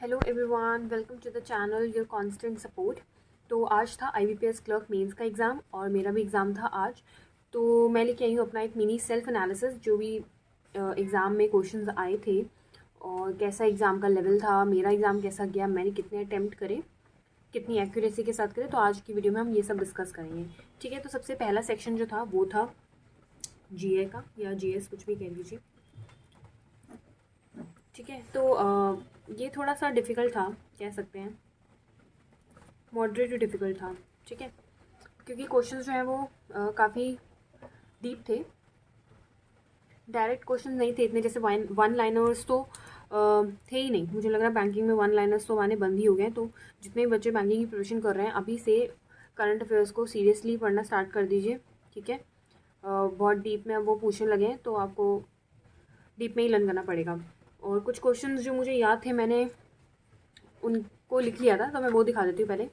Hello everyone, welcome to the channel your constant support. तो आज था IBPS क्लर्क मेंस का एग्ज़ाम और मेरा भी एग्ज़ाम था आज। तो मैं लेके आई हूँ अपना एक मिनी सेल्फ एनालिसिस जो भी एग्ज़ाम में क्वेश्चंस आए थे और कैसा एग्ज़ाम का लेवल था, मेरा एग्ज़ाम कैसा गया, मैंने कितने अटैम्प्ट करे, कितनी एक्यूरेसी के साथ करे। तो आज की वीडियो में हम ये सब डिस्कस करेंगे। ठीक है, तो सबसे पहला सेक्शन जो था वो था GA का या GS कुछ भी कह लीजिए। ठीक है, तो ये थोड़ा सा डिफ़िकल्ट था, कह सकते हैं मॉडरेट टू डिफ़िकल्ट था। ठीक है, क्योंकि क्वेश्चंस जो हैं वो काफ़ी डीप थे, डायरेक्ट क्वेश्चन नहीं थे इतने। जैसे वन लाइनर्स तो थे ही नहीं। मुझे लग रहा है बैंकिंग में वन लाइनर्स तो आने बंद ही हो गए। तो जितने भी बच्चे बैंकिंग की प्रिपरेशन कर रहे हैं अभी से करंट अफेयर्स को सीरियसली पढ़ना स्टार्ट कर दीजिए। ठीक है, बहुत डीप में अब वो पूछने लगे हैं तो आपको डीप में ही लर्न करना पड़ेगा। और कुछ क्वेश्चन जो मुझे याद थे मैंने उनको लिख लिया था, तो मैं वो दिखा देती हूँ पहले।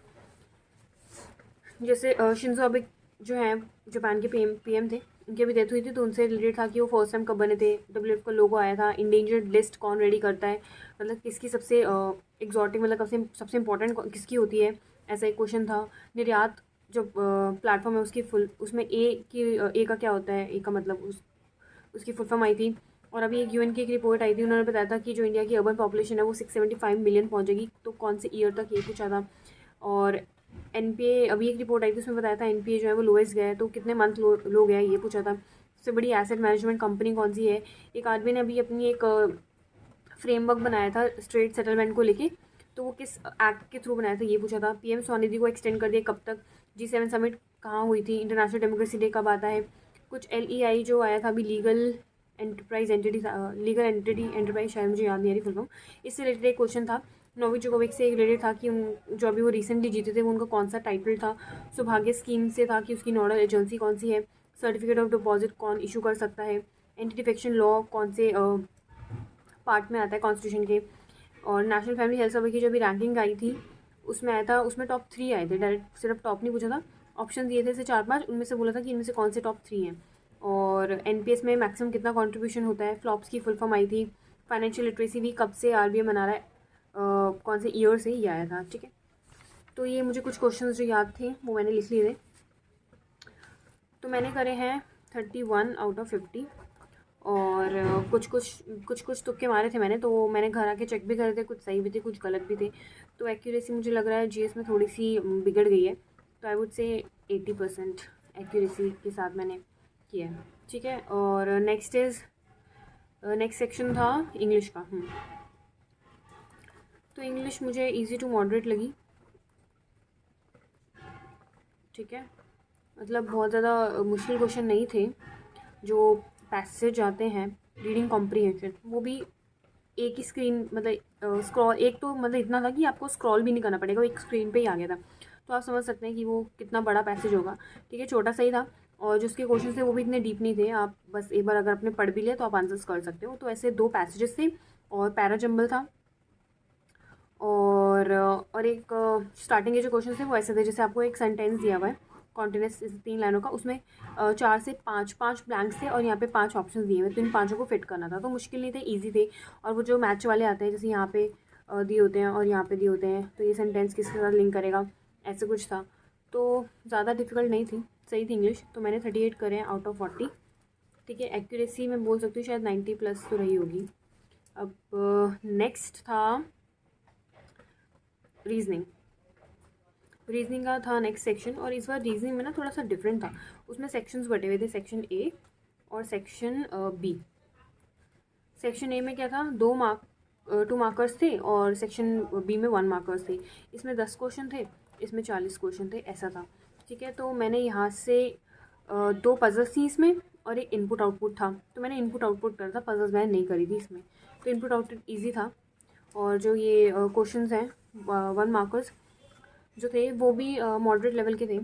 जैसे शिंजो अबे जो हैं जापान के पीएम थे, उनकी अभी डेथ हुई थी, तो उनसे रिलेटेड था कि वो फर्स्ट टाइम कब बने थे, WF का लोगो आया था, इंडेंजर्ड लिस्ट कौन रेडी करता है, मतलब किसकी सबसे एग्जॉटिक, मतलब सबसे इंपॉर्टेंट किसकी होती है, ऐसा एक क्वेश्चन था। निर्यात जो प्लेटफॉर्म है उसकी फुल, उसमें ए का क्या होता है, ए का मतलब उसकी फुल फॉर्म आई थी। और अभी एक UN की एक रिपोर्ट आई थी, उन्होंने बताया था कि जो इंडिया की अर्बन पॉपुलेशन है वो 675 मिलियन पहुंचेगी, तो कौन से ईयर तक, ये पूछा था। और NPA अभी एक रिपोर्ट आई थी, उसमें बताया था NPA जो है वो लोएस्ट गया है, तो कितने मंथ लो गया है, ये पूछा था। सबसे बड़ी एसेट मैनेजमेंट कंपनी कौन सी है। एक आदमी ने अभी अपनी एक फ्रेमवर्क बनाया था स्ट्रेट सेटलमेंट को लेके, तो वो किस एक्ट के थ्रू बनाया था, ये पूछा था। PM स्वनिधि को एक्सटेंड कर दिया कब तक। G7 समिट कहाँ हुई थी। इंटरनेशनल डेमोक्रेसी डे कब आता है। कुछ LEI जो आया था अभी, legal enterprise entity, legal entity enterprise, शायद मुझे याद नहीं आ रही फुल फॉर्म। इससे रिलेटेड एक क्वेश्चन था। नोविक जोकोविक से रिलेटेड था कि उन जो अभी वो रिसेंटली जीते थे वो उनका कौन सा टाइटल था। सौभाग्य स्कीम से था कि उसकी नोडल एजेंसी कौन सी है। सर्टिफिकेट ऑफ डिपॉजिट कौन इशू कर सकता है। एंटी डिफेक्शन लॉ कौन से पार्ट में आता है कॉन्स्टिट्यूशन के। और नेशनल फैमिली हेल्थ सर्वे की जो भी रैंकिंग आई थी उसमें आया था, उसमें टॉप 3 आए थे, डायरेक्ट सिर्फ टॉप नहीं पूछा था, ऑप्शन दिए थे से 4-5, उनमें से बोला था कि इनमें से कौन से टॉप 3 हैं। और NPS में मैक्सिमम कितना कंट्रीब्यूशन होता है। फ्लॉप्स की फुल फॉर्म आई थी। फाइनेंशियल लिटरेसी वीक कब से RBI मना रहा है, कौन से ईयर से ये आया था। ठीक है, तो ये मुझे कुछ क्वेश्चन जो याद थे वो मैंने लिख लिए थे। तो मैंने करे हैं 31 आउट ऑफ 50। और कुछ तुक्के मारे थे मैंने, तो मैंने घर आके चेक भी करे थे, कुछ सही भी थे कुछ गलत भी थे। तो एक्यूरेसी मुझे लग रहा है GS में थोड़ी सी बिगड़ गई है, तो आई वुड से 80% एक्यूरेसी के साथ मैंने किया है। ठीक है, और नेक्स्ट सेक्शन था इंग्लिश का। तो इंग्लिश मुझे इजी टू मॉडरेट लगी। ठीक है, मतलब बहुत ज़्यादा मुश्किल क्वेश्चन नहीं थे। जो पैसेज आते हैं, रीडिंग कॉम्प्रीहेंशन, वो भी एक ही स्क्रीन, मतलब स्क्रॉल, एक तो मतलब इतना था कि आपको स्क्रॉल भी नहीं करना पड़ेगा, वो एक स्क्रीन पे ही आ गया था। तो आप समझ सकते हैं कि वो कितना बड़ा पैसेज होगा। ठीक है, छोटा सही था। और जो उसके क्वेश्चन थे वो भी इतने डीप नहीं थे, आप बस एक बार अगर आपने पढ़ भी लिया तो आप आंसर्स कर सकते हो। तो ऐसे 2 पैसेजेस थे और पैरा जंबल था। और एक स्टार्टिंग के जो क्वेश्चन थे वो ऐसे थे, जैसे आपको एक सेंटेंस दिया हुआ है कॉन्टिन्यूस 3 लाइनों का, उसमें 4 से 5 ब्लैंक्स थे और यहाँ पे 5 ऑप्शन दिए हुए, तो इन 5 को फिट करना था। तो मुश्किल नहीं थे, ईजी थे। और वो जो मैच वाले आते हैं, जैसे यहाँ पे दिए होते हैं और यहाँ पे दिए होते हैं, तो ये सेंटेंस किसके साथ लिंक करेगा, ऐसे कुछ था। तो ज़्यादा डिफिकल्ट नहीं थी, सही थी इंग्लिश। तो मैंने 38 करे हैं आउट ऑफ 40। ठीक है, एक्यूरेसी मैं बोल सकती हूँ शायद 90+ तो रही होगी। अब नेक्स्ट था रीजनिंग का था नेक्स्ट सेक्शन। और इस बार रीजनिंग में ना थोड़ा सा डिफरेंट था, उसमें सेक्शंस बटे हुए थे, सेक्शन A और सेक्शन B। सेक्शन A में क्या था, 2 मार्कर्स थे और सेक्शन B में 1 मार्कर्स थे। इसमें 10 क्वेश्चन थे, इसमें 40 क्वेश्चन थे, ऐसा था। ठीक है, तो मैंने यहाँ से 2 पजल्स थी इसमें और एक इनपुट आउटपुट था, तो मैंने इनपुट आउटपुट करा था, पजल्स मैंने नहीं करी थी इसमें। तो इनपुट आउटपुट ईजी था। और जो ये क्वेश्चंस हैं 1 मार्कर्स जो थे वो भी मॉडरेट लेवल के थे।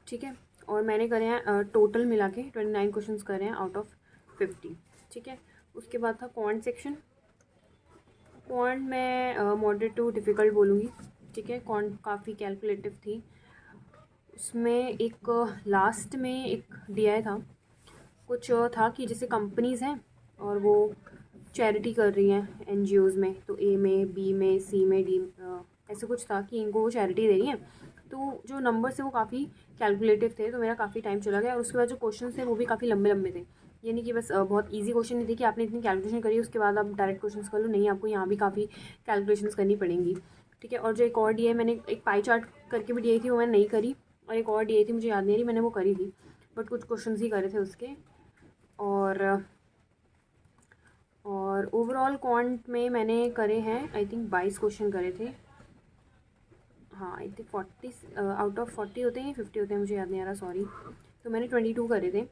ठीक है, और मैंने करे हैं टोटल मिला के 29 क्वेश्चंस करे हैं आउट ऑफ 50। ठीक है, उसके बाद था क्वांट सेक्शन। क्वांट मैं मॉडरेट टू डिफ़िकल्ट बोलूँगी। ठीक है, क्वांट काफ़ी कैलकुलेटिव थी। उसमें एक लास्ट में एक दिया था, कुछ था कि जैसे कंपनीज़ हैं और वो चैरिटी कर रही हैं एनजीओज़ में, तो ए में, बी में, सी में, डी ऐसे कुछ था कि इनको वो चैरिटी दे रही हैं। तो जो नंबर्स थे वो काफ़ी कैलकुलेटिव थे, तो मेरा काफ़ी टाइम चला गया। और उसके बाद जो क्वेश्चन थे वो भी काफ़ी लंबे लंबे थे, ये नहीं कि बस बहुत ईजी क्वेश्चन नहीं थे कि आपने इतनी कैलकुलेशन करी उसके बाद आप डायरेक्ट क्वेश्चन कर लो, नहीं, आपको यहाँ भी काफ़ी कैलकुलेशन करनी पड़ेंगी। ठीक है, और जो एक और डी है, मैंने एक पाई चार्ट करके भी दी थी, वो मैंने नहीं करी, और एक और डी थी मुझे याद नहीं रही, मैंने वो करी थी, बट कुछ क्वेश्चन ही करे थे उसके। और ओवरऑल क्वांट में मैंने करे हैं आई थिंक 22 क्वेश्चन करे थे। हाँ, आई थिंक 40 आउट ऑफ 40 होते हैं, 50 होते हैं, मुझे याद नहीं आ रहा, सॉरी। तो मैंने 22 करे थे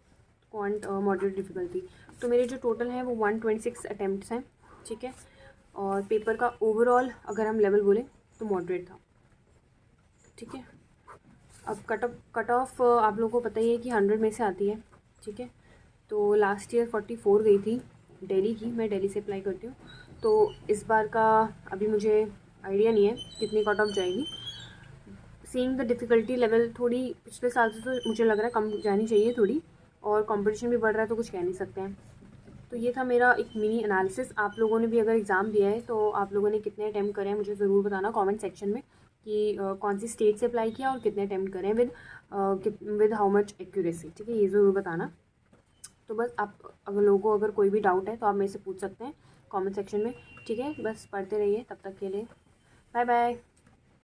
क्वांट मॉडरेट डिफ़िकल्टी। तो मेरे जो टोटल हैं वो 126 अटैम्प्ट्स हैं। ठीक है, और पेपर का ओवरऑल अगर हम लेवल बोलें तो मॉडरेट था। ठीक है, अब कट ऑफ आप लोगों को पता ही है कि 100 में से आती है। ठीक है, तो लास्ट ईयर 44 गई थी दिल्ली की, मैं दिल्ली से अप्लाई करती हूँ, तो इस बार का अभी मुझे आइडिया नहीं है कितनी कट ऑफ जाएगी। सीइंग द डिफ़िकल्टी लेवल थोड़ी पिछले साल से तो मुझे लग रहा है कम जानी चाहिए थोड़ी, और कंपटीशन भी बढ़ रहा है तो कुछ कह नहीं सकते हैं। तो ये था मेरा एक मिनी एनालिसिस। आप लोगों ने भी अगर एग्ज़ाम दिया है तो आप लोगों ने कितने अटैम्प्ट करे हैं मुझे ज़रूर बताना कमेंट सेक्शन में, कि कौन सी स्टेट से अप्लाई किया और कितने अटैम्प्ट करें विद हाउ मच एक्यूरेसी। ठीक है, ये ज़रूर बताना। तो बस आप अगर लोगों को अगर कोई भी डाउट है तो आप मेरे से पूछ सकते हैं कमेंट सेक्शन में। ठीक है, बस पढ़ते रहिए, तब तक के लिए बाय बाय।